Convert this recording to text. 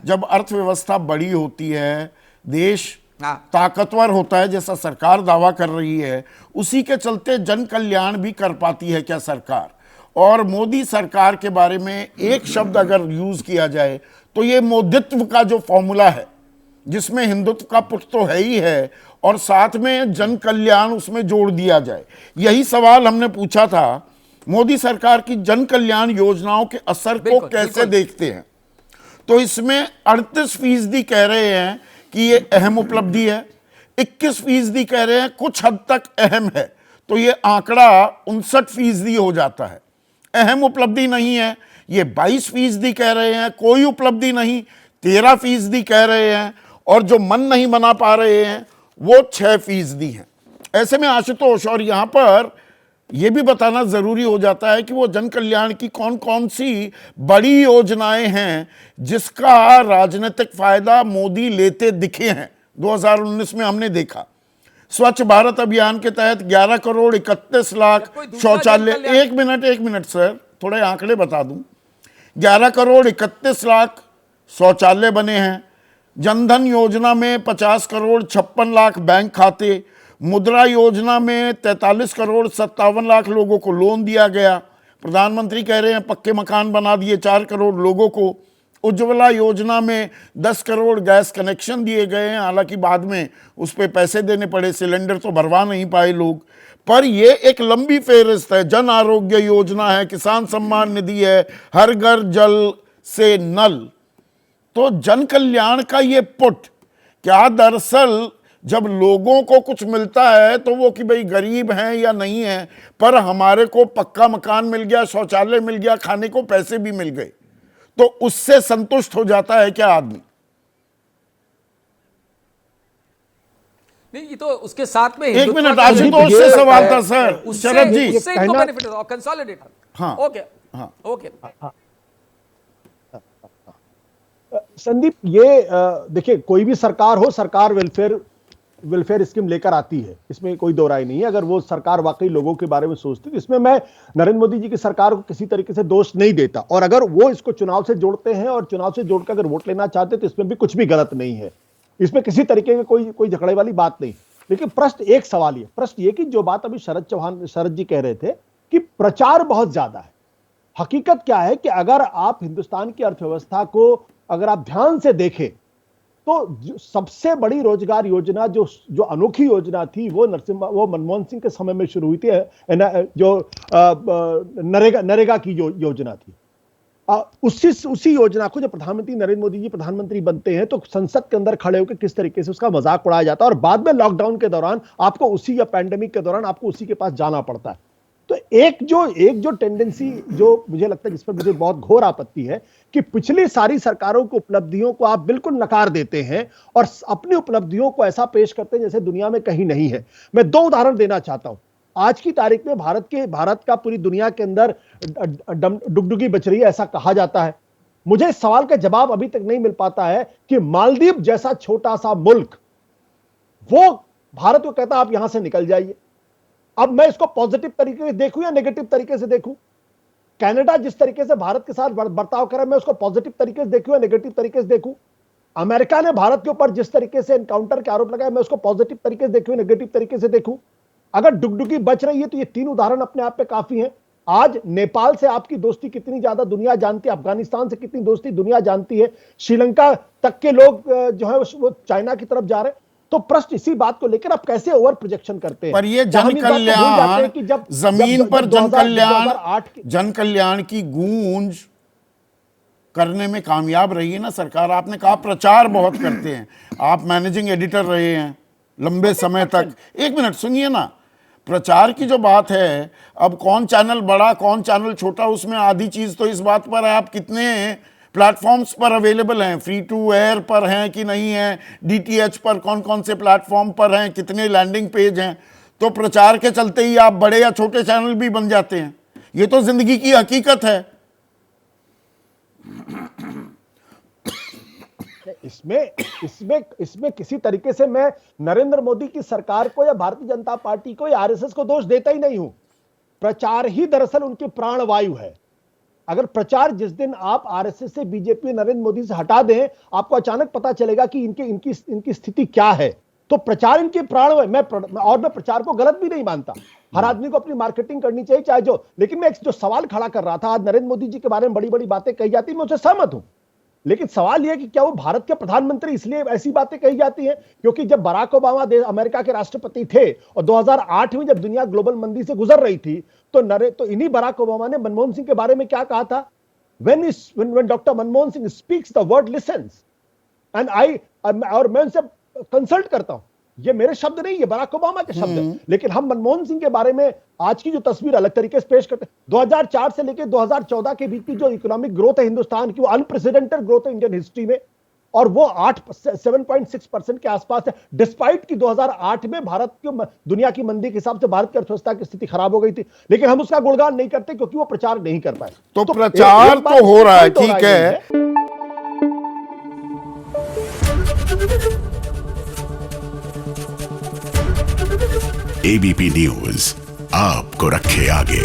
जब अर्थव्यवस्था बड़ी होती है, देश ताकतवर होता है जैसा सरकार दावा कर रही है, उसी के चलते जन कल्याण भी कर पाती है क्या सरकार? और मोदी सरकार के बारे में एक शब्द अगर यूज किया जाए तो ये मोदित्व का जो फॉर्मूला है, जिसमें हिंदुत्व का पुट तो है ही है और साथ में जन कल्याण उसमें जोड़ दिया जाए। यही सवाल हमने पूछा था, मोदी सरकार की जन कल्याण योजनाओं के असर को कैसे देखते हैं? तो इसमें 38% कह रहे हैं कि ये अहम उपलब्धि है, 21% कह रहे हैं कुछ हद तक अहम है, तो ये आंकड़ा 59% हो जाता है। अहम उपलब्धि नहीं है ये 22% कह रहे हैं, कोई उपलब्धि नहीं 13% कह रहे हैं, और जो मन नहीं बना पा रहे हैं वो 6% हैं। ऐसे में आशुतोष, और यहां पर यह भी बताना जरूरी हो जाता है कि वो जन कल्याण की कौन कौन सी बड़ी योजनाएं हैं जिसका राजनीतिक फायदा मोदी लेते दिखे हैं। 2019 में हमने देखा स्वच्छ भारत अभियान के तहत 11 करोड़ 31 लाख शौचालय, एक मिनट सर, थोड़े आंकड़े बता दूं। 11 करोड़ 31 लाख शौचालय बने हैं। जनधन योजना में 50 करोड़ 56 लाख बैंक खाते, मुद्रा योजना में 43 करोड़ 57 लाख लोगों को लोन दिया गया। प्रधानमंत्री कह रहे हैं पक्के मकान बना दिए 4 करोड़ लोगों को। उज्ज्वला योजना में 10 करोड़ गैस कनेक्शन दिए गए हैं, हालांकि बाद में उस पर पैसे देने पड़े, सिलेंडर तो भरवा नहीं पाए लोग, पर ये एक लंबी फेहरिस्त है। जन आरोग्य योजना है, किसान सम्मान निधि है, हर घर जल से नल। तो जन कल्याण का ये पुट क्या दरअसल जब लोगों को कुछ मिलता है तो वो कि भाई गरीब हैं या नहीं है, पर हमारे को पक्का मकान मिल गया, शौचालय मिल गया, खाने को पैसे भी मिल गए, तो उससे संतुष्ट हो जाता है क्या आदमी? नहीं, ये तो उसके साथ में एक मिनट, आशुतोष से सवाल था सर, शरद जी। उससे इनको बेनिफिट है, कंसोलिडेट। हाँ ओके, हाँ ओके। संदीप, ये देखिए, कोई भी सरकार हो, सरकार वेलफेयर स्कीम लेकर आती है, इसमें कोई दो राय नहीं है। अगर वो सरकार वाकई लोगों के बारे में सोचती तो इसमें मैं नरेंद्र मोदी जी की सरकार को किसी तरीके से दोष नहीं देता। और अगर वो इसको चुनाव से जोड़ते हैं और चुनाव से जोड़कर अगर वोट लेना चाहते तो इसमें भी कुछ भी गलत नहीं है, इसमें किसी तरीके की कोई झगड़े वाली बात नहीं। लेकिन प्रश्न एक सवाल ये, प्रश्न ये कि जो बात अभी शरद जी कह रहे थे कि प्रचार बहुत ज्यादा है। हकीकत क्या है कि अगर आप हिंदुस्तान की अर्थव्यवस्था को अगर आप ध्यान से देखें तो सबसे बड़ी रोजगार योजना जो अनोखी योजना थी वो मनमोहन सिंह के समय में शुरू हुई थी, जो नरेगा की जो योजना थी। उसी योजना को जब प्रधानमंत्री नरेंद्र मोदी जी प्रधानमंत्री बनते हैं तो संसद के अंदर खड़े होकर किस तरीके से उसका मजाक उड़ाया जाता है, और बाद में लॉकडाउन के दौरान आपको उसी, या पैंडेमिक के दौरान आपको उसी के पास जाना पड़ता है। तो एक जो टेंडेंसी जो मुझे लगता है, जिस पर मुझे बहुत घोर आपत्ति है, कि पिछली सारी सरकारों की उपलब्धियों को आप बिल्कुल नकार देते हैं और अपनी उपलब्धियों को ऐसा पेश करते हैं जैसे दुनिया में कहीं नहीं है। मैं 2 उदाहरण देना चाहता हूं। आज की तारीख में भारत का पूरी दुनिया के अंदर डुगडुगी बच रही है, ऐसा कहा जाता है। मुझे इस सवाल का जवाब अभी तक नहीं मिल पाता है कि मालदीव जैसा छोटा सा मुल्क वो भारत को कहता आप यहां से निकल जाइए। अब मैं इसको पॉजिटिव तरीके से देखूं या नेगेटिव तरीके से देखूं? कनाडा जिस तरीके से भारत के साथ बर्ताव करे, मैं उसको पॉजिटिव तरीके से देखूं या नेगेटिव तरीके से देखूं? अमेरिका ने भारत के ऊपर जिस तरीके से एनकाउंटर के आरोप लगाए, मैं उसको पॉजिटिव तरीके से देखूं, नेगेटिव तरीके से देखूं? अगर डुगडुगी बच रही है तो ये 3 उदाहरण अपने आप पे काफी हैं। आज नेपाल से आपकी दोस्ती कितनी ज्यादा दुनिया जानती है, अफगानिस्तान से कितनी दोस्ती दुनिया जानती है, श्रीलंका तक के लोग जो है वो चाइना की तरफ जा रहे हैं। तो प्रश्न इसी बात को लेकर आप कैसे ओवर प्रोजेक्शन करते हैं? पर ये जन कल्याण जमीन पर जन कल्याण की गूंज करने में कामयाब रही है ना सरकार। आपने कहा प्रचार बहुत करते हैं, आप मैनेजिंग एडिटर रहे हैं लंबे समय तक। एक मिनट सुनिए ना, प्रचार की जो बात है, अब कौन चैनल बड़ा कौन चैनल छोटा, उसमें आधी चीज तो इस बात पर है आप कितने प्लेटफॉर्म्स पर अवेलेबल हैं, फ्री टू एयर पर हैं कि नहीं हैं, डीटीएच पर कौन कौन से प्लेटफॉर्म पर हैं, कितने लैंडिंग पेज हैं। तो प्रचार के चलते ही आप बड़े या छोटे चैनल भी बन जाते हैं, ये तो जिंदगी की हकीकत है। इसमें किसी तरीके से मैं नरेंद्र मोदी की सरकार को या भारतीय जनता पार्टी को या आरएसएस को दोष देता ही नहीं हूं। प्रचार ही दरअसल उनकी प्राणवायु है। अगर प्रचार जिस दिन आप आरएसएस से, बीजेपी, नरेंद्र मोदी से हटा दें, आपको अचानक पता चलेगा कि इनकी स्थिति क्या है। तो प्रचार इनके प्राण है। मैं प्रचार को गलत भी नहीं मानता। हर आदमी को अपनी मार्केटिंग करनी चाहिए, चाहे जो, लेकिन मैं एक जो सवाल खड़ा कर रहा था, आज नरेंद्र मोदी जी के बारे में बड़ी बड़ी बातें कही जाती है, मैं उससे सहमत हूं, लेकिन सवाल यह है कि क्या वो भारत के प्रधानमंत्री इसलिए ऐसी बातें कही जाती हैं क्योंकि जब बराक ओबामा अमेरिका के राष्ट्रपति थे और 2008 में जब दुनिया ग्लोबल मंदी से गुजर रही थी, तो इन्हीं बराक ओबामा ने मनमोहन सिंह के बारे में क्या कहा था? when doctor Manmohan Singh speaks the word lessons and और मैं उनसे कंसल्ट करता हूं, ये मेरे शब्द नहीं, ये बराक ओबामा के शब्द हैं, लेकिन हम मनमोहन सिंह के बारे में आज की जो तस्वीर अलग तरीके से पेश करते हैं। 2004 से लेकर 2014 के बीच की जो इकोनॉमिक ग्रोथ है हिंदुस्तान की, वो अनप्रेसिडेंटेड ग्रोथ है इंडियन हिस्ट्री में, और वो 7.6% के आसपास है, डिस्पाइट कि 2008 में भारत की दुनिया की मंदी के हिसाब से भारत की अर्थव्यवस्था की स्थिति खराब हो गई थी, लेकिन हम उसका गुणगान नहीं करते क्योंकि वो प्रचार नहीं कर पाए। तो प्रचार तो हो रहा है, ठीक है। एबीपी न्यूज आपको रखे आगे।